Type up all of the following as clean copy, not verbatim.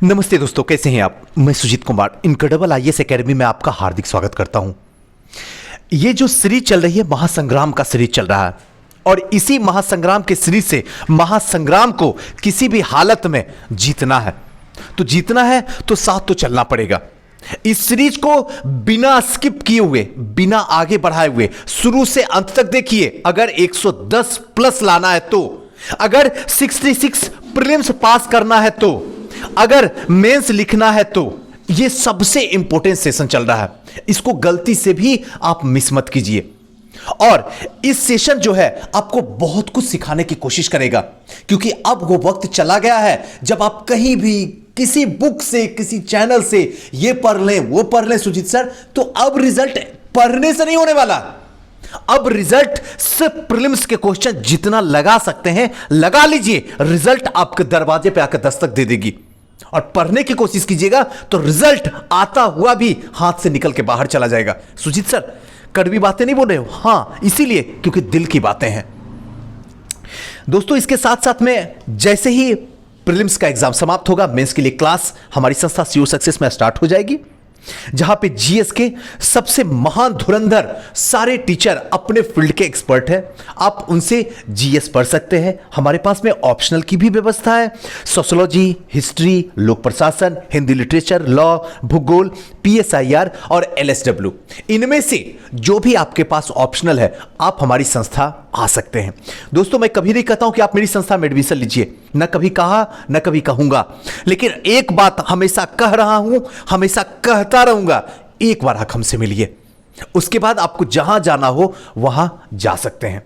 नमस्ते दोस्तों, कैसे हैं आप। मैं Sujeet Kumar incredible IAS academy में आपका हार्दिक स्वागत करता हूं। ये जो सीरीज चल रही है महासंग्राम का सीरीज चल रहा है और इसी महासंग्राम के सीरीज से महासंग्राम को किसी भी हालत में जीतना है तो साथ तो चलना पड़ेगा। इस सीरीज को बिना स्किप किए हुए, बिना आगे बढ़ाए हुए शुरू से अंत तक देखिए। अगर 110 प्लस लाना है तो, अगर 66 प्रीलिम्स पास करना है तो, अगर मेंस लिखना है तो, यह सबसे इंपॉर्टेंट सेशन चल रहा है। इसको गलती से भी आप मिस मत कीजिए। और इस सेशन जो है आपको बहुत कुछ सिखाने की कोशिश करेगा, क्योंकि अब वो वक्त चला गया है जब आप कहीं भी किसी बुक से, किसी चैनल से ये पढ़ लें, वो पढ़ लें सुजीत सर, तो अब रिजल्ट पढ़ने से नहीं होने वाला। अब रिजल्ट सिर्फ प्रीलिम्स के क्वेश्चन जितना लगा सकते हैं लगा लीजिए, रिजल्ट आपके दरवाजे पे आकर दस्तक दे देगी। और पढ़ने की कोशिश कीजिएगा तो रिजल्ट आता हुआ भी हाथ से निकल के बाहर चला जाएगा। सुजीत सर कड़वी बातें नहीं बोल रहे हो? हां, इसीलिए क्योंकि दिल की बातें हैं दोस्तों। इसके साथ साथ में जैसे ही प्रीलिम्स का एग्जाम समाप्त होगा, मेंस के लिए क्लास हमारी संस्था सीओ सक्सेस में स्टार्ट हो जाएगी, जहां पे जीएस के सबसे महान धुरंधर सारे टीचर अपने फील्ड के एक्सपर्ट हैं। आप उनसे जीएस पढ़ सकते हैं। हमारे पास में ऑप्शनल की भी व्यवस्था है। सोशियोलॉजी, हिस्ट्री, लोक प्रशासन, हिंदी लिटरेचर, लॉ, भूगोल, पीएसआईआर और एलएसडब्ल्यू, इनमें से जो भी आपके पास ऑप्शनल है आप हमारी संस्था आ सकते हैं। दोस्तों मैं कभी नहीं कहता हूं कि आप मेरी संस्था में एडमिशन लीजिए, न कभी कहा न कभी कहूंगा, लेकिन एक बात हमेशा कह रहा हूं, हमेशा कहता रहूंगा, एक बार आप हमसे मिलिए, उसके बाद आपको जहां जाना हो वहां जा सकते हैं।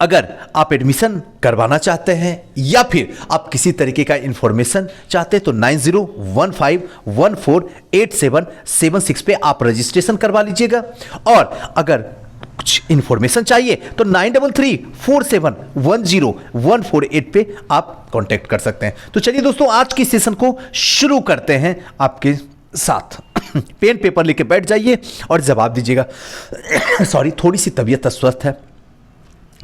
अगर आप एडमिशन करवाना चाहते हैं या फिर आप किसी तरीके का इंफॉर्मेशन चाहते हैं तो 9015148776 पे आप रजिस्ट्रेशन करवा लीजिएगा। और अगर कुछ इंफॉर्मेशन चाहिए तो 9334710148 पे आप कांटेक्ट कर सकते हैं। तो चलिए दोस्तों, आज की सेशन को शुरू करते हैं आपके साथ। पेन पेपर लेके बैठ जाइए और जवाब दीजिएगा। सॉरी, थोड़ी सी तबीयत अस्वस्थ है।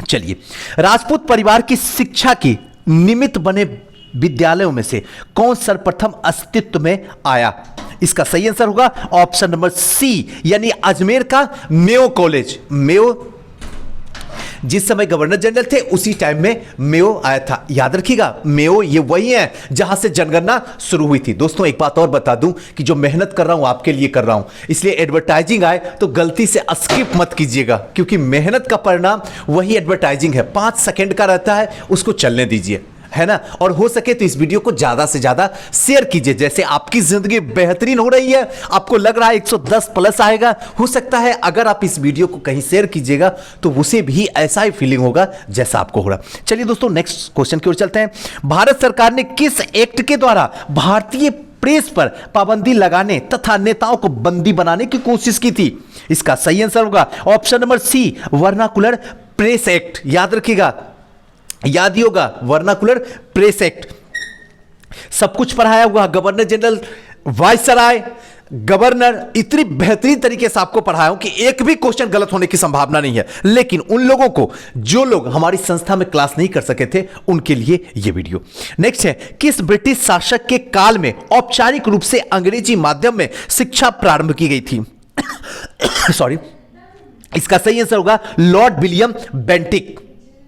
चलिए, राजपूत परिवार की शिक्षा की निमित्त बने विद्यालयों में से कौन सर्वप्रथम अस्तित्व में आया? इसका सही आंसर होगा ऑप्शन नंबर सी, यानी अजमेर का मेयो कॉलेज। मेयो जिस समय गवर्नर जनरल थे उसी टाइम में मेयो आया था। याद रखिएगा, मेयो ये वही है जहां से जनगणना शुरू हुई थी। दोस्तों एक बात और बता दूं कि जो मेहनत कर रहा हूं आपके लिए कर रहा हूं, इसलिए एडवर्टाइजिंग आए तो गलती से स्किप मत कीजिएगा, क्योंकि मेहनत का परिणाम वही एडवर्टाइजिंग है। 5 सेकंड का रहता है, उसको चलने दीजिए, है ना। और हो सके तो इस वीडियो को ज्यादा से ज्यादा शेयर कीजिए। जैसे आपकी जिंदगी बेहतरीन हो रही है, आपको लग रहा है 110 प्लस आएगा, हो सकता है अगर आप इस वीडियो को कहीं शेयर कीजिएगा तो उसे भी ऐसा ही फीलिंग होगा जैसा आपको हो रहा। चलिए दोस्तों, नेक्स्ट क्वेश्चन की ओर चलते हैं। भारत सरकार ने किस एक्ट के द्वारा भारतीय प्रेस पर पाबंदी लगाने तथा नेताओं को बंदी बनाने की कोशिश की थी? इसका सही आंसर होगा option number C, vernacular press act. याद रखिएगा, याद ही होगा, वर्नाकुलर प्रेस एक्ट। सब कुछ पढ़ाया हुआ, गवर्नर जनरल, वायसराय, गवर्नर, इतनी बेहतरीन तरीके से आपको पढ़ाया हूं कि एक भी क्वेश्चन गलत होने की संभावना नहीं है। लेकिन उन लोगों को, जो लोग हमारी संस्था में क्लास नहीं कर सके थे, उनके लिए यह वीडियो। नेक्स्ट है, किस ब्रिटिश शासक के काल में औपचारिक रूप से अंग्रेजी माध्यम में शिक्षा प्रारंभ की गई थी? सॉरी, इसका सही आंसर होगा लॉर्ड विलियम बेंटिक।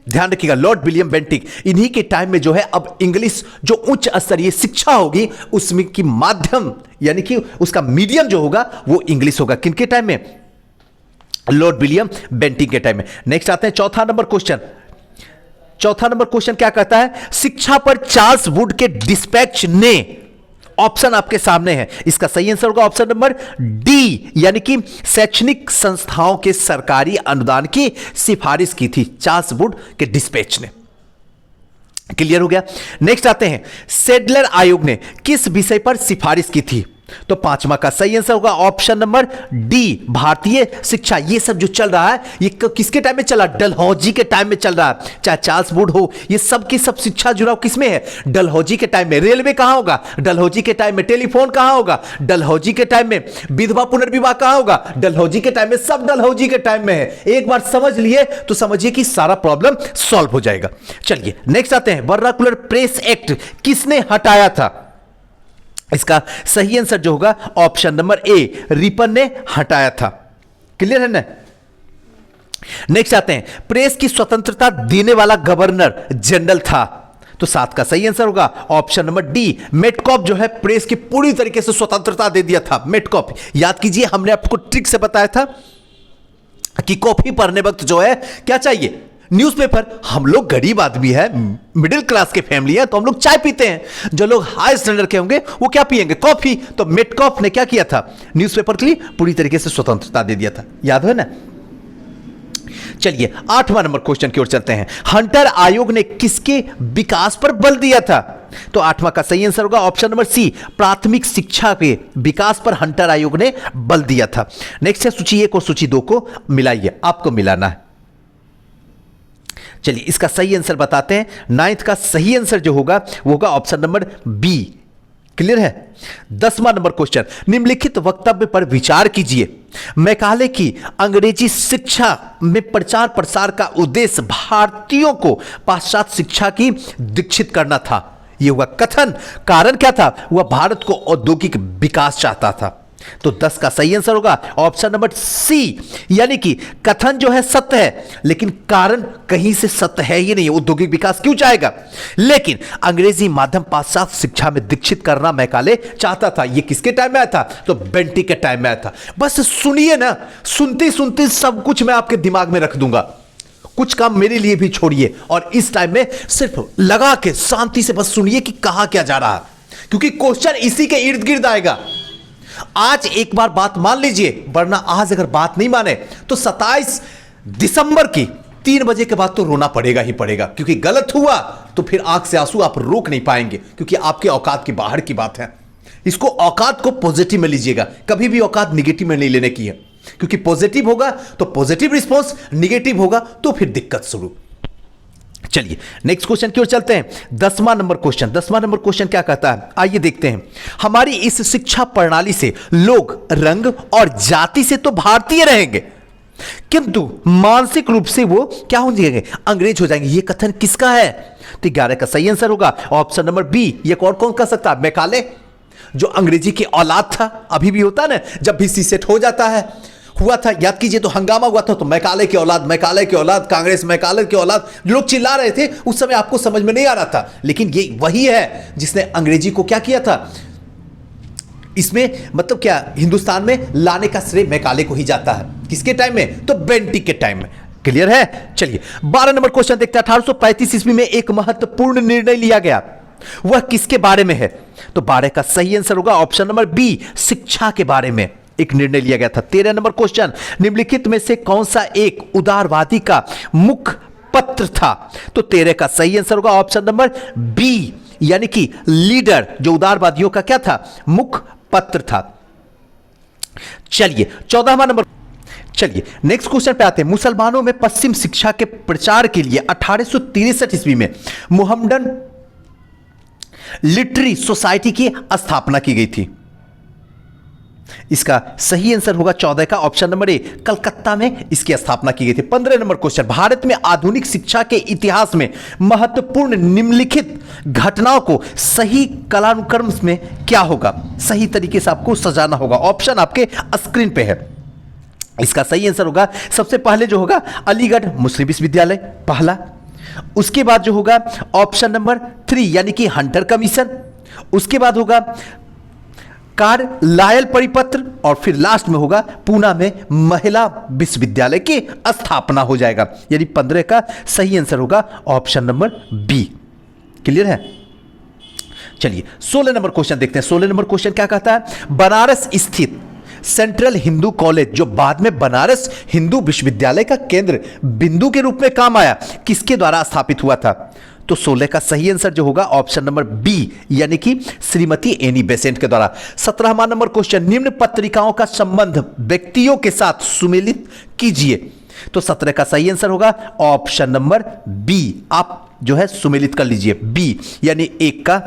ध्यान रखिएगा, लॉर्ड विलियम बेंटिक। इन्हीं के टाइम में जो है अब इंग्लिश जो उच्च स्तरीय शिक्षा होगी उसमें की माध्यम, यानी कि उसका मीडियम जो होगा वो इंग्लिश होगा। किनके टाइम में? लॉर्ड विलियम बेंटिक के टाइम में। नेक्स्ट आते हैं चौथा नंबर क्वेश्चन। चौथा नंबर क्वेश्चन क्या कहता है? शिक्षा पर चार्ल्स वुड के डिस्पैच ने, ऑप्शन आपके सामने है, इसका सही आंसर होगा ऑप्शन नंबर डी, यानी कि शैक्षणिक संस्थाओं के सरकारी अनुदान की सिफारिश की थी चार्ल्स वुड के डिस्पैच ने। क्लियर हो गया। नेक्स्ट आते हैं, सेडलर आयोग ने किस विषय पर सिफारिश की थी? तो पांचवा का सही आंसर होगा ऑप्शन नंबर डी, भारतीय शिक्षा। ये सब जो चल रहा है ये किसके टाइम में चला? डलहौजी के टाइम में चल रहा है। चाहे चार्ल्स वुड हो, ये सब की सब शिक्षा जुड़ाव किसमें है? डलहौजी के टाइम में। रेलवे कहां होगा? डलहौजी के टाइम में। टेलीफोन कहां होगा? डलहौजी के टाइम में। विधवा पुनर्विवाह कहां होगा? डलहौजी के टाइम में। सब डलहौजी के टाइम में है। एक बार समझ लिए तो समझिए कि सारा प्रॉब्लम सॉल्व हो जाएगा। चलिए नेक्स्ट आते हैं, वर्नाकुलर प्रेस एक्ट किसने हटाया था? इसका सही आंसर जो होगा ऑप्शन नंबर ए, रिपन ने हटाया था। क्लियर है ना? नेक्स्ट आते हैं, प्रेस की स्वतंत्रता देने वाला गवर्नर जनरल था। तो 7 का सही आंसर होगा ऑप्शन नंबर डी, मेटकॉफ जो है प्रेस की पूरी तरीके से स्वतंत्रता दे दिया था। मेटकॉफ, याद कीजिए हमने आपको ट्रिक से बताया था कि कॉफी पढ़ने वक्त जो है क्या चाहिए, न्यूज़पेपर। हम लोग गरीब आदमी है, मिडिल क्लास के फैमिली है, तो हम लोग चाय पीते हैं। जो लोग हाई स्टैंडर्ड के होंगे वो क्या पिएंगे, कॉफी। तो मेटकॉफ ने क्या किया था, न्यूज़पेपर के लिए पूरी तरीके से स्वतंत्रता दे दिया था। याद है ना? चलिए 8वां नंबर क्वेश्चन की ओर चलते हैं। हंटर आयोग ने किसके विकास पर बल दिया था? तो 8वां का सही आंसर होगा ऑप्शन नंबर सी, प्राथमिक शिक्षा के विकास पर हंटर आयोग ने बल दिया था। नेक्स्ट है सूची 1 और सूची 2 को मिलाइए, आपको मिलाना है। चलिए इसका सही आंसर बताते हैं। 9th का सही आंसर जो होगा वो होगा ऑप्शन नंबर बी। क्लियर है? 10वां नंबर क्वेश्चन, निम्नलिखित वक्तव्य पर विचार कीजिए। मैकाले की अंग्रेजी शिक्षा में प्रचार प्रसार का उद्देश्य भारतीयों को पाश्चात्य शिक्षा की दीक्षित करना था। यह हुआ कथन, कारण क्या था, वह भारत को औद्योगिक विकास चाहता था। तो 10 का सही आंसर होगा ऑप्शन नंबर सी, यानी कि कथन जो है सत्य है, लेकिन कारण कहीं से सत्य है ही नहीं। औद्योगिक विकास क्यों चाहेगा, लेकिन अंग्रेजी माध्यम पाश्चात्य शिक्षा में दीक्षित करना मैकाले चाहता था। यह किसके टाइम में आया था, तो बेंटिक के टाइम में आया था। बस सुनिए ना, सुनते सुनते सब कुछ मैं आपके दिमाग में रख दूंगा। कुछ काम मेरे लिए भी छोड़िए और इस टाइम में सिर्फ लगा के शांति से बस सुनिए कि कहा क्या जा रहा है, क्योंकि क्वेश्चन इसी के इर्द गिर्द आएगा। आज एक बार बात मान लीजिए, वरना आज अगर बात नहीं माने तो 27 दिसंबर की 3 बजे के बाद तो रोना पड़ेगा ही पड़ेगा, क्योंकि गलत हुआ तो फिर आंख से आंसू आप रोक नहीं पाएंगे, क्योंकि आपके औकात की बाहर की बात है। इसको औकात को पॉजिटिव में लीजिएगा, कभी भी औकात निगेटिव में नहीं लेने की है, क्योंकि पॉजिटिव होगा तो पॉजिटिव रिस्पॉन्स, निगेटिव होगा तो फिर दिक्कत शुरू। चलिए नेक्स्ट क्वेश्चन की ओर चलते हैं। 10वां नंबर क्वेश्चन, 10वां नंबर क्वेश्चन क्या कहता है, आइए देखते हैं। हमारी इस शिक्षा प्रणाली से लोग रंग और जाति से तो भारतीय रहेंगे, किंतु मानसिक रूप से वो क्या हो जाएंगे, अंग्रेज हो जाएंगे। ये कथन किसका है? तो 11 का सही आंसर होगा ऑप्शन नंबर बी। ये और कौन कर सकता है, मैकाले, जो अंग्रेजी की औलाद था। अभी भी होता है ना, जब भी सीसेट हो जाता है, हुआ था, याद कीजिए, तो हंगामा हुआ था, तो मैकाले की औलाद, मैकाले की औलाद, कांग्रेस मैकाले की औलाद, लोग चिल्ला रहे थे। उस समय आपको समझ में नहीं आ रहा था, लेकिन ये वही है जिसने अंग्रेजी को क्या किया था, इसमें मतलब क्या, हिंदुस्तान में लाने का श्रेय मैकाले को ही जाता है। किसके टाइम में, तो बेंटिक के टाइम में। क्लियर है? चलिए 12 नंबर क्वेश्चन देखते हैं। 1835 ईस्वी में एक महत्वपूर्ण निर्णय लिया गया, वह किसके बारे में है? तो 12 का सही आंसर होगा ऑप्शन नंबर बी, शिक्षा के बारे में एक निर्णय लिया गया था। 13 नंबर क्वेश्चन, निम्नलिखित में से कौन सा एक उदारवादी का मुख्य पत्र था? तो 13 का सही आंसर होगा ऑप्शन नंबर बी, यानी कि लीडर, जो उदारवादियों का क्या था, मुख्य पत्र था। चलिए 14वां नंबर, चलिए नेक्स्ट क्वेश्चन पे आते हैं। मुसलमानों में पश्चिम शिक्षा के प्रचार के लिए 1863 ईस्वी में मोहम्मडन लिटरेरी सोसाइटी की स्थापना की गई थी। इसका सही आंसर होगा 14 का ऑप्शन नंबर ए, कलकत्ता में इसकी स्थापना की गई थी। 15 नंबर क्वेश्चन, भारत में आधुनिक शिक्षा के इतिहास में महत्वपूर्ण निम्नलिखित घटनाओं को सही कालानुक्रम में क्या होगा, सही तरीके से आपको सजाना होगा। ऑप्शन आपके स्क्रीन पे है। इसका सही आंसर होगा सबसे पहले जो होगा अलीगढ़ मुस्लिम विश्वविद्यालय पहला, उसके बाद जो होगा ऑप्शन नंबर 3 यानी कि हंटर कमीशन, उसके बाद होगा कार्लायल परिपत्र, और फिर लास्ट में होगा पूना में महिला विश्वविद्यालय की स्थापना हो जाएगा। यानी 15 का सही आंसर होगा ऑप्शन नंबर बी। क्लियर है? चलिए 16 नंबर क्वेश्चन देखते हैं। 16 नंबर क्वेश्चन क्या कहता है, बनारस स्थित सेंट्रल हिंदू कॉलेज, जो बाद में बनारस हिंदू विश्वविद्यालय का केंद्र बिंदु के रूप में काम आया, किसके द्वारा स्थापित हुआ था? तो 16 का सही आंसर जो होगा ऑप्शन नंबर बी, यानी कि श्रीमती एनी बेसेंट के द्वारा। 17वां नंबर क्वेश्चन, निम्न पत्रिकाओं का संबंध व्यक्तियों के साथ सुमेलित कीजिए। तो 17 का सही आंसर होगा ऑप्शन नंबर बी। आप जो है सुमेलित कर लीजिए, बी, यानी 1 का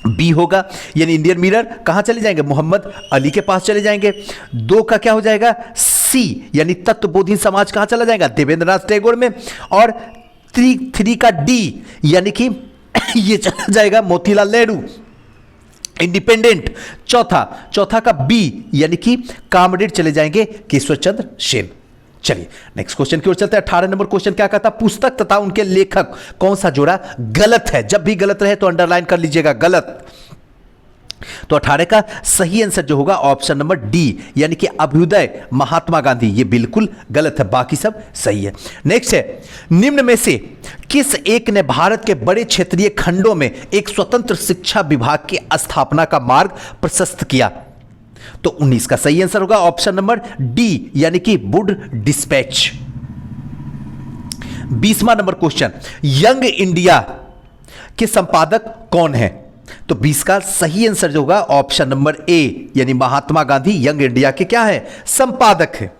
बी होगा, यानी इंडियन मिरर कहां चले जाएंगे, मोहम्मद अली के पास चले जाएंगे। 2 का क्या हो जाएगा, सी, यानी तत्वबोधि समाज कहां चला जाएगा, देवेंद्रनाथ टैगोर में। और 3 का डी, यानी कि ये चला जाएगा मोतीलाल नेहरू। इंडिपेंडेंट। चौथा का बी यानी कि कामरेड चले जाएंगे केशव चंद्र सेन। चलिए नेक्स्ट क्वेश्चन की ओर चलते हैं। 18 नंबर क्वेश्चन क्या कहता है, पुस्तक तथा उनके लेखक कौन सा जोड़ा गलत है। जब भी गलत रहे तो अंडरलाइन कर लीजिएगा गलत। तो 18 का सही आंसर जो होगा ऑप्शन नंबर डी यानी कि अभ्युदय महात्मा गांधी, ये बिल्कुल गलत है, बाकी सब सही है। नेक्स्ट है, निम्न में से किस एक ने भारत के बड़े क्षेत्रीय खंडों में एक स्वतंत्र शिक्षा विभाग की स्थापना का मार्ग प्रशस्त किया। तो 19 का सही आंसर होगा ऑप्शन नंबर डी यानी कि वुड डिस्पैच। 20वां नंबर क्वेश्चन, यंग इंडिया के संपादक कौन है। तो 20 का सही आंसर जो होगा ऑप्शन नंबर ए यानी महात्मा गांधी यंग इंडिया के क्या है, संपादक है।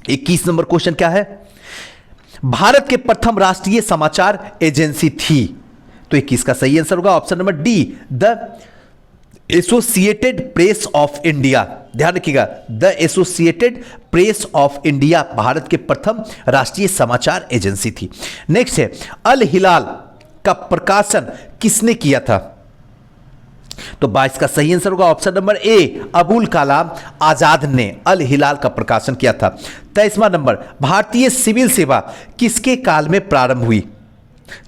21 नंबर क्वेश्चन क्या है, भारत के प्रथम राष्ट्रीय समाचार एजेंसी थी। तो 21 का सही आंसर होगा option number D the associated press of India. ध्यान रखिएगा, the associated press of India Bharat के प्रथम राष्ट्रीय समाचार एजेंसी थी। नेक्स्ट है, अल हिलाल का प्रकाशन किसने किया था। तो 22 का सही आंसर होगा ऑप्शन नंबर ए अबुल कलाम आजाद ने अल हिलाल का प्रकाशन किया था। 23वां नंबर, भारतीय सिविल सेवा किसके काल में प्रारंभ हुई।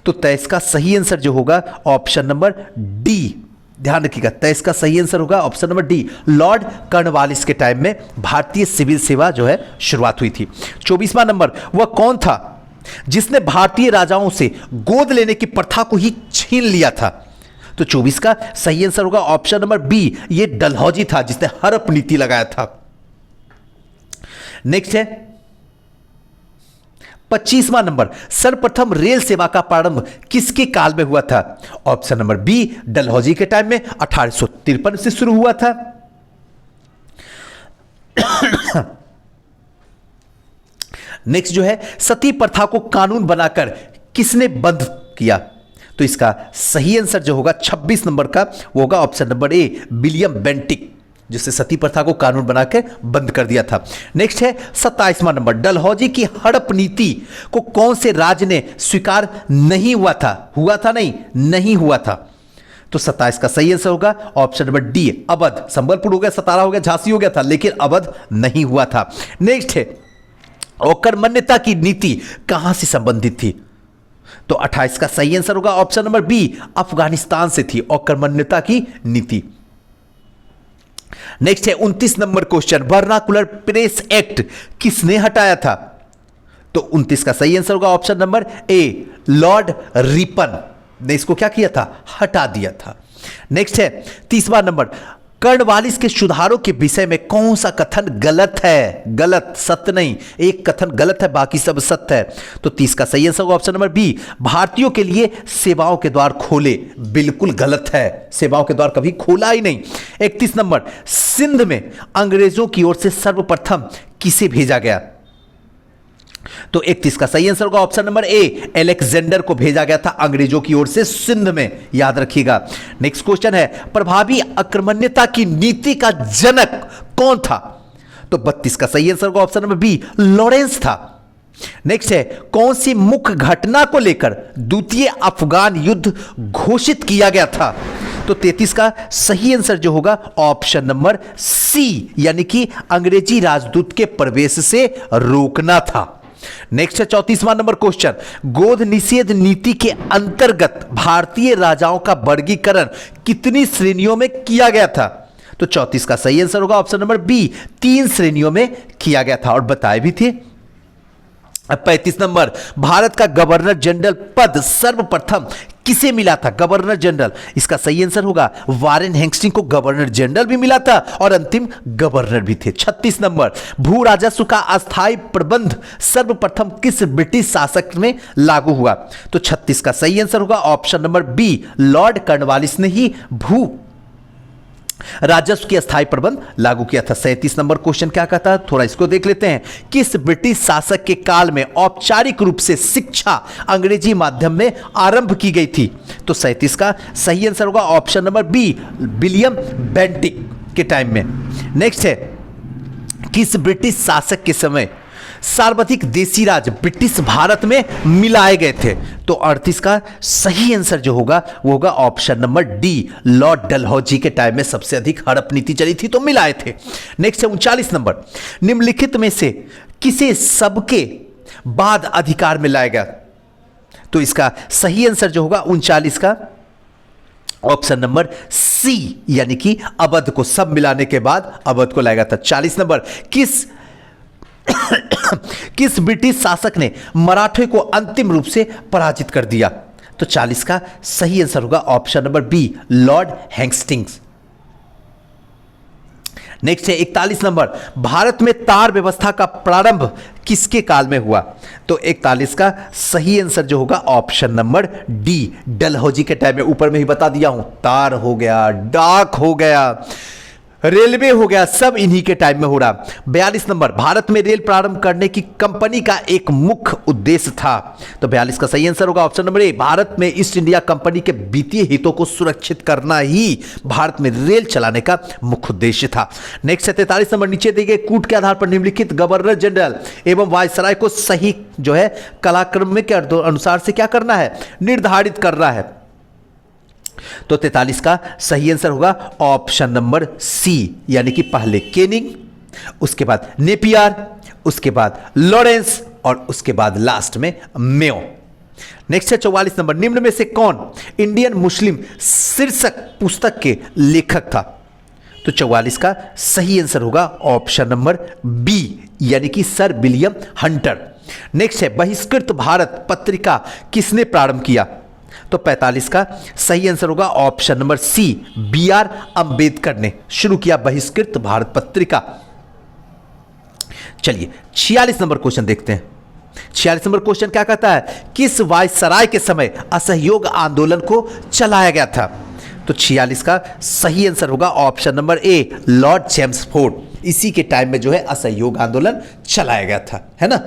तो 23 का सही आंसर जो होगा ऑप्शन नंबर डी, ध्यान रखिएगा 23 का सही आंसर होगा option number D, Lord Cornwallis के टाइम में भारतीय सिविल सेवा जो है शुरुआत हुई थी। 24वां नंबर, वह कौन था जिसने भारतीय राजाओं से गोद लेने की प्रथा को ही छीन लिया था। तो 24 का सही आंसर होगा ऑप्शन नंबर बी, ये डलहौजी था जिसने हड़प नीति लगाया था। नेक्स्ट है 25वां नंबर, सर्वप्रथम रेल सेवा का प्रारंभ किसके काल में हुआ था। ऑप्शन नंबर बी डलहौजी के टाइम में 1853 से शुरू हुआ था। नेक्स्ट जो है, सती प्रथा को कानून बनाकर किसने बंद किया। तो इसका सही आंसर जो होगा 26 नंबर का वो होगा option number A William Bentinck, जिससे सती प्रथा को कानून बनाकर बंद कर दिया था। नेक्स्ट है 27वां नंबर, डलहौजी की हड़प नीति को कौन से राज्य ने स्वीकार नहीं हुआ था नहीं हुआ था। तो 27 का सही आंसर होगा option number D Awadh. Sambalpur हो गया, सतारा हो गया, झांसी हो गया था, लेकिन अवध नहीं हुआ था। नेक्स्ट है, औकरमन्यता की नीति कहां से संबंधित थी। तो 28 का सही आंसर होगा ऑप्शन नंबर बी अफगानिस्तान से थी औकरमन्यता की नीति। नेक्स्ट है 29 number question, vernacular press act किसने हटाया था। तो 29 का सही आंसर होगा ऑप्शन नंबर ए लॉर्ड रिपन ने इसको क्या किया था, हटा दिया था। नेक्स्ट है 30वां नंबर, कर्नवालिस के सुधारों के विषय में कौन सा कथन गलत है। गलत, सत्य नहीं, एक कथन गलत है बाकी सब सत्य है। तो 30 का सही आंसर होगा ऑप्शन नंबर बी भारतीयों के लिए सेवाओं के द्वार खोले। बिल्कुल गलत है, सेवाओं के द्वार कभी खोला ही नहीं। 31 नंबर, सिंध में अंग्रेजों की ओर से सर्वप्रथम किसे भेजा गया। तो 31 का सही आंसर होगा ऑप्शन नंबर ए अलेक्जेंडर को भेजा गया था अंग्रेजों की ओर से सिंध में, याद रखिएगा। नेक्स्ट क्वेश्चन है, प्रभावी आक्रमण्यता की नीति का जनक कौन था। तो 32 का सही आंसर होगा ऑप्शन नंबर बी लॉरेंस था। नेक्स्ट है, कौन सी मुख्य घटना को लेकर द्वितीय अफगान युद्ध घोषित किया गया था। तो 33 का सही आंसर जो होगा ऑप्शन नंबर सी यानी कि अंग्रेजी राजदूत के प्रवेश से रोकना था। नेक्स्ट है 34वां नंबर क्वेश्चन, गोद निषेध नीति के अंतर्गत भारतीय राजाओं का वर्गीकरण कितनी श्रेणियों में किया गया था। तो 34 का सही आंसर होगा ऑप्शन नंबर बी 3 श्रेणियों में किया गया था और बताए भी थे। 35 नंबर, भारत का गवर्नर जनरल पद सर्वप्रथम किसे मिला था। गवर्नर जनरल, इसका सही आंसर होगा वारेन हेस्टिंग्स को गवर्नर जनरल भी मिला था और अंतिम गवर्नर भी थे। 36 नंबर, भू राजस्व का अस्थायी प्रबंध सर्वप्रथम किस ब्रिटिश शासक में लागू हुआ। तो 36 का सही आंसर होगा option number B Lord Cornwallis ने ही भू राजस्व की अस्थायी प्रबंध लागू किया था। 37 नंबर क्वेश्चन क्या कहता है, थोड़ा इसको देख लेते हैं। किस ब्रिटिश शासक के काल में औपचारिक रूप से शिक्षा अंग्रेजी माध्यम में आरंभ की गई थी। तो 37 का सही आंसर होगा option number B William Bentinck के टाइम में। नेक्स्ट है, किस ब्रिटिश शासक के समय सर्वाधिक देशी राज ब्रिटिश भारत में मिलाए गए थे? तो 38 का सही आंसर जो होगा वो होगा option number D, Lord Dalhousie के टाइम में सबसे अधिक हड़प नीति चली थी तो मिलाए थे। नेक्स्ट है 39 नंबर, निम्नलिखित में से किसे सबके बाद अधिकार में लाया गया? तो इसका सही आंसर जो होगा 39 का ऑप्शन नंबर सी, यानी कि अवध को, सब मिलाने के बाद अवध को लाया था। 40 नंबर, किस ब्रिटिश शासक ने मराठे को अंतिम रूप से पराजित कर दिया? तो 40 का सही आंसर होगा option number B, Lord Hastings. Next है 41 नंबर, भारत में तार व्यवस्था का प्रारंभ किसके काल में हुआ? तो 41 का सही आंसर जो होगा ऑप्शन नंबर डी, डलहौजी के टाइम में। ऊपर में ही बता दिया हूं, तार हो गया, डाक हो गया, रेलवे हो गया, सब इन्हीं के टाइम में हो रहा। 42 नंबर, भारत में रेल प्रारंभ करने की कंपनी का एक मुख्य उद्देश्य था? तो 42 का सही आंसर होगा ऑप्शन नंबर ए, भारत में ईस्ट इंडिया कंपनी के वित्तीय हितों को सुरक्षित करना ही भारत में रेल चलाने का मुख्य उद्देश्य था। नेक्स्ट है 43 नंबर, नीचे दिए गए कूट के आधार पर निम्नलिखित गवर्नर जनरल एवं वायसराय को सही जो है कालक्रम के अनुसार से क्या करना है? निर्धारित करना है। तो 43 का सही आंसर होगा ऑप्शन नंबर सी, यानी कि पहले केनिंग, उसके बाद नेपियर, उसके बाद लॉरेंस और उसके बाद लास्ट में मेयो। नेक्स्ट है 44 नंबर, निम्न में से कौन इंडियन मुस्लिम शीर्षक पुस्तक के लेखक था? तो 44 का सही आंसर होगा ऑप्शन नंबर बी, यानी कि सर विलियम हंटर। नेक्स्ट है बहिष्कृत भारत पत्रिका किसने प्रारंभ किया? तो 45 का सही आंसर होगा option number C, B R Ambedkar ने शुरू किया बहिष्कृत भारत पत्रिका। चलिए 46 नंबर क्वेश्चन देखते हैं। 46 नंबर क्वेश्चन क्या कहता है? किस वायसराय के समय असहयोग आंदोलन को चलाया गया था? तो 46 का सही आंसर होगा ऑप्शन नंबर ए, लॉर्ड चेम्सफोर्ड। इसी के टाइम में जो है असहयोग आंदोलन चलाया गया था, है ना।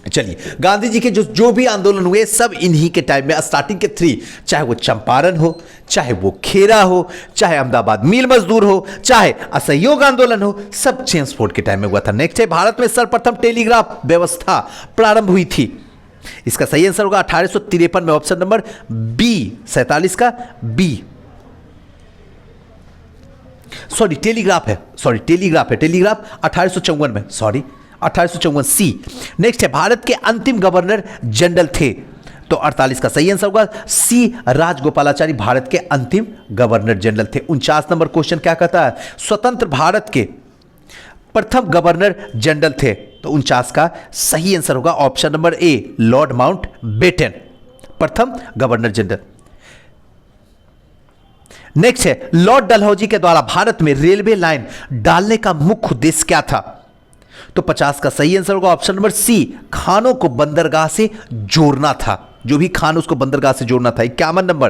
चलिए, गांधी जी के जो भी आंदोलन हुए सब इन्हीं के टाइम में, स्टार्टिंग के 3, चाहे वो चंपारण हो, चाहे वो खेरा हो, चाहे अहमदाबाद मिल मजदूर हो, चाहे असहयोग आंदोलन हो, सब चेम्सफोर्ड के टाइम में हुआ था। नेक्स्ट है, भारत में सर्वप्रथम टेलीग्राफ व्यवस्था प्रारंभ हुई थी? इसका सही आंसर होगा 1853 में, ऑप्शन नंबर बी, 47 का बी। टेलीग्राफ 1854 में, 1854 सी। नेक्स्ट है, भारत के अंतिम गवर्नर जनरल थे? तो 48 का सही आंसर होगा सी, राजगोपालाचारी भारत के अंतिम गवर्नर जनरल थे। 49 नंबर क्वेश्चन क्या कहता है? स्वतंत्र भारत के प्रथम गवर्नर जनरल थे? तो 49 का सही आंसर होगा ऑप्शन नंबर ए, लॉर्ड माउंटबेटन, प्रथम गवर्नर जनरल। नेक्स्ट है, लॉर्ड डलहौजी के द्वारा भारत में रेलवे लाइन डालने का मुख्य उद्देश्य क्या था? तो 50 का सही आंसर होगा ऑप्शन नंबर सी, खानों को बंदरगाह से जोड़ना था, जो भी खान उसको बंदरगाह से जोड़ना था। 51 नंबर,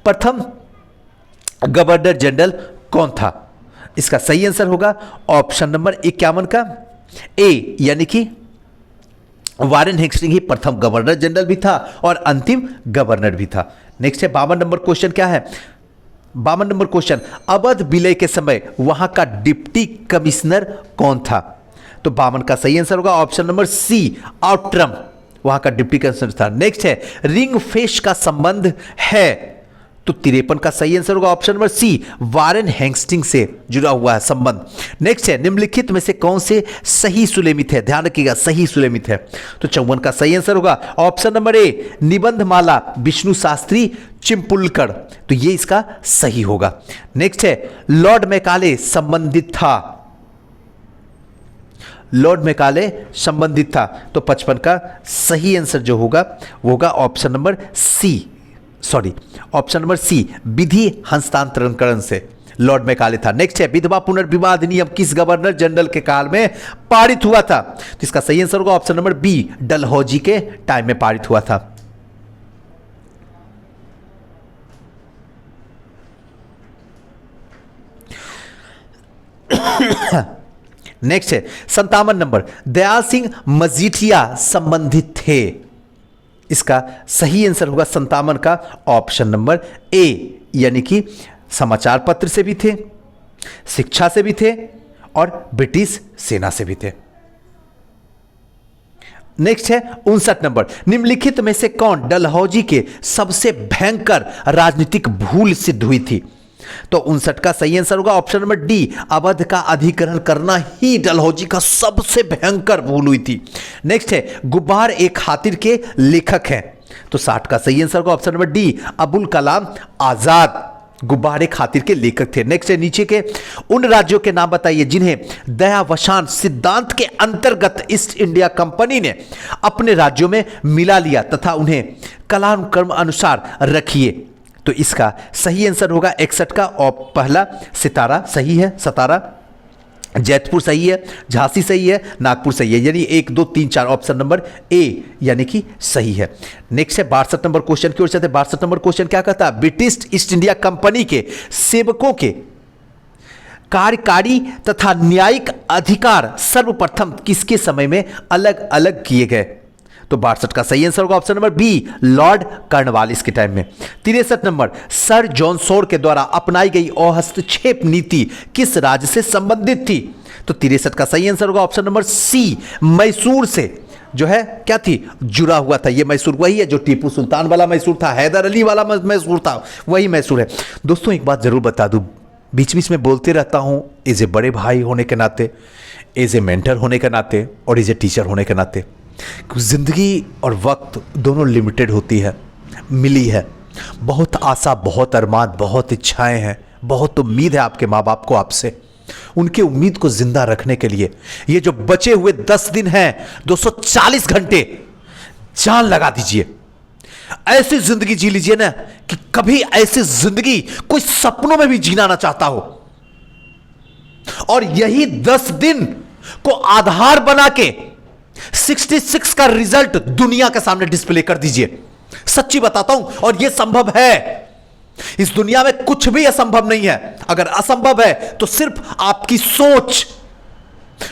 प्रथम गवर्नर जनरल कौन था? इसका सही आंसर होगा ऑप्शन नंबर 51 का ए, यानी कि वारेन हेस्टिंग ही प्रथम गवर्नर जनरल भी था और अंतिम गवर्नर भी था। नेक्स्ट है 52 नंबर क्वेश्चन क्या है? 52 नंबर क्वेश्चन, अवध विलय के समय वहां का डिप्टी कमिश्नर कौन था? तो 52 का सही आंसर होगा ऑप्शन नंबर सी, आउट्रम, वहां का डिप्टी कमिश्नर था। नेक्स्ट है, रिंग फेस का संबंध है? तो 53 का सही आंसर होगा option number C, Warren Hastings से जुड़ा हुआ है संबंध। नेक्स्ट है, निम्नलिखित में से कौन से सही सुलेमित है? ध्यान रखिएगा, सही सुलेमित है। तो 54 का सही आंसर होगा option number A, Nibandhmala Vishnu Shastri Chiplunkar, तो ये इसका सही होगा। नेक्स्ट है, लॉर्ड मैकाले संबंधित था? लॉर्ड मैकाले संबंधित था, तो 55 का सही आंसर जो होगा वो होगा ऑप्शन नंबर सी, विधि हस्तांतरण से लॉर्ड मैकाले था। नेक्स्ट है, विधवा पुनर्विवाह अधिनियम किस गवर्नर जनरल के काल में पारित हुआ था? तो इसका सही आंसर होगा ऑप्शन नंबर बी, डलहौजी के टाइम में पारित हुआ था। नेक्स्ट है 57 नंबर, दयाल सिंह मजीठिया संबंधित थे? इसका सही आंसर होगा 57 का ऑप्शन नंबर ए, यानी कि समाचार पत्र से भी थे, शिक्षा से भी थे और ब्रिटिश सेना से भी थे। नेक्स्ट है 59 नंबर, निम्नलिखित में से कौन डलहौजी के सबसे भयंकर राजनीतिक भूल सिद्ध हुई थी? तो 59 का सही आंसर होगा ऑप्शन नंबर डी, अवध का अधिग्रहण करना ही डलहौजी का सबसे भयंकर भूल हुई थी। नेक्स्ट है गुब्बार एक खातिर के लेखक हैं, तो 60 का सही आंसर होगा option number D, Abul Kalam Azad गुब्बारे खातिर के लेखक थे। नेक्स्ट है नीचे के उन राज्यों के नाम बताइए जिन्हें दयावसान सिद्धांत के अंतर्गत ईस्ट इंडिया कंपनी ने अपने राज्यों में मिला लिया तथा उन्हें कालानुक्रम अनुसार रखिए। तो इसका सही आंसर होगा 61 का, और पहला सितारा सही है, सतारा, जैतपुर सही है, झांसी सही है, नागपुर सही है, यानी 1 2 3 4 ऑप्शन नंबर ए यानी कि सही है। नेक्स्ट है 62 नंबर क्वेश्चन की ओर चलते हैं। 62 नंबर क्वेश्चन क्या कहता है? ब्रिटिश ईस्ट इंडिया कंपनी के सेवकों के कार्यकारी तथा न्यायिक अधिकार सर्वप्रथम किसके समय में अलग अलग किए गए? तो 62 का सही आंसर होगा option number B, Lord Cornwallis के टाइम में। 63 नंबर, सर जॉन सोर के द्वारा अपनाई गई हस्तक्षेप नीति किस राज्य से संबंधित थी? तो 63 का सही आंसर होगा ऑप्शन नंबर सी, मैसूर से जो है क्या थी, जुड़ा हुआ था। ये मैसूर वही है जो टीपू सुल्तान वाला मैसूर था, हैदर अली वाला मैसूर था, वही मैसूर है। दोस्तों एक बात जरूर बता दूं, बीच बीच में बोलते रहता हूं, एज ए बड़े भाई होने के नाते, एज ए मेंटर होने के नाते और एज ए टीचर होने के नाते, जिंदगी और वक्त दोनों लिमिटेड होती है, मिली है। बहुत आशा, बहुत अरमान, बहुत इच्छाएं हैं, बहुत उम्मीद है आपके माँ बाप को आपसे। उनकी उम्मीद को जिंदा रखने के लिए ये जो बचे हुए 10 दिन हैं, 240 घंटे जान लगा दीजिए। ऐसी जिंदगी जी लीजिए ना कि कभी ऐसी जिंदगी कोई सपनों में भी जीना ना चाहता हो। और यही 10 दिन को आधार बना के 66 का रिजल्ट दुनिया के सामने डिस्प्ले कर दीजिए। सच्ची बताता हूं, और यह संभव है। इस दुनिया में कुछ भी असंभव नहीं है। अगर असंभव है तो सिर्फ आपकी सोच,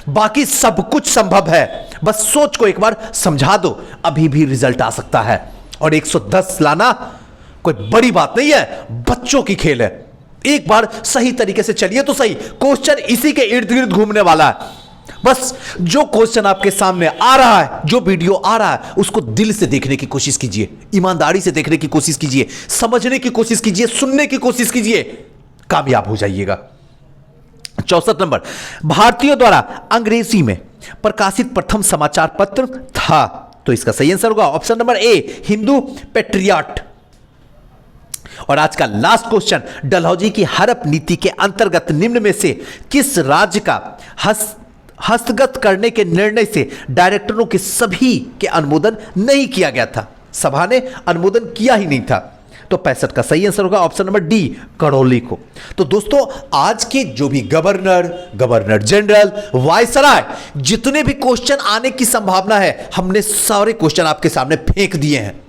बाकी सब कुछ संभव है। बस सोच को एक बार समझा दो, अभी भी रिजल्ट आ सकता है। और 110 लाना कोई बड़ी बात नहीं है, बच्चों की खेल है। एक बार सही तरीके से चलिए तो सही। क्वेश्चन इसी के इर्द गिर्द घूमने वाला है। बस जो क्वेश्चन आपके सामने आ रहा है, जो वीडियो आ रहा है, उसको दिल से देखने की कोशिश कीजिए, ईमानदारी से देखने की कोशिश कीजिए, समझने की कोशिश कीजिए, सुनने की कोशिश कीजिए, कामयाब हो जाइएगा। 64 नंबर, भारतीयों द्वारा अंग्रेजी में प्रकाशित प्रथम समाचार पत्र था। तो इसका सही आंसर होगा ऑप्शन नंबर ए, हिंदू पेट्रियट। और आज का लास्ट क्वेश्चन, डलहौजी की हड़प नीति के अंतर्गत निम्न में से किस राज्य का हस्तगत करने के निर्णय से डायरेक्टरों के सभी के अनुमोदन नहीं किया गया था? सभा ने अनुमोदन किया ही नहीं था। तो 65 का सही आंसर होगा ऑप्शन नंबर डी, करौली को। तो दोस्तों आज के जो भी गवर्नर जनरल, वायसराय, जितने भी क्वेश्चन आने की संभावना है, हमने सारे क्वेश्चन आपके सामने फेंक दिए हैं।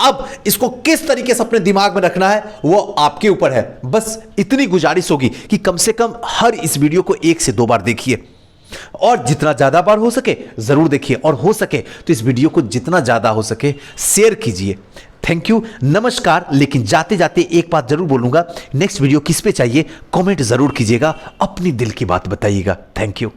अब इसको किस तरीके से अपने दिमाग में रखना है वो आपके ऊपर है। बस इतनी गुजारिश होगी कि कम से कम हर इस वीडियो को 1 से 2 बार देखिए, और जितना ज्यादा बार हो सके जरूर देखिए, और हो सके तो इस वीडियो को जितना ज्यादा हो सके शेयर कीजिए। थैंक यू, नमस्कार। लेकिन जाते जाते एक बात जरूर बोलूंगा, नेक्स्ट वीडियो किस पे चाहिए कमेंट जरूर कीजिएगा, अपनी दिल की बात बताइएगा। Thank you.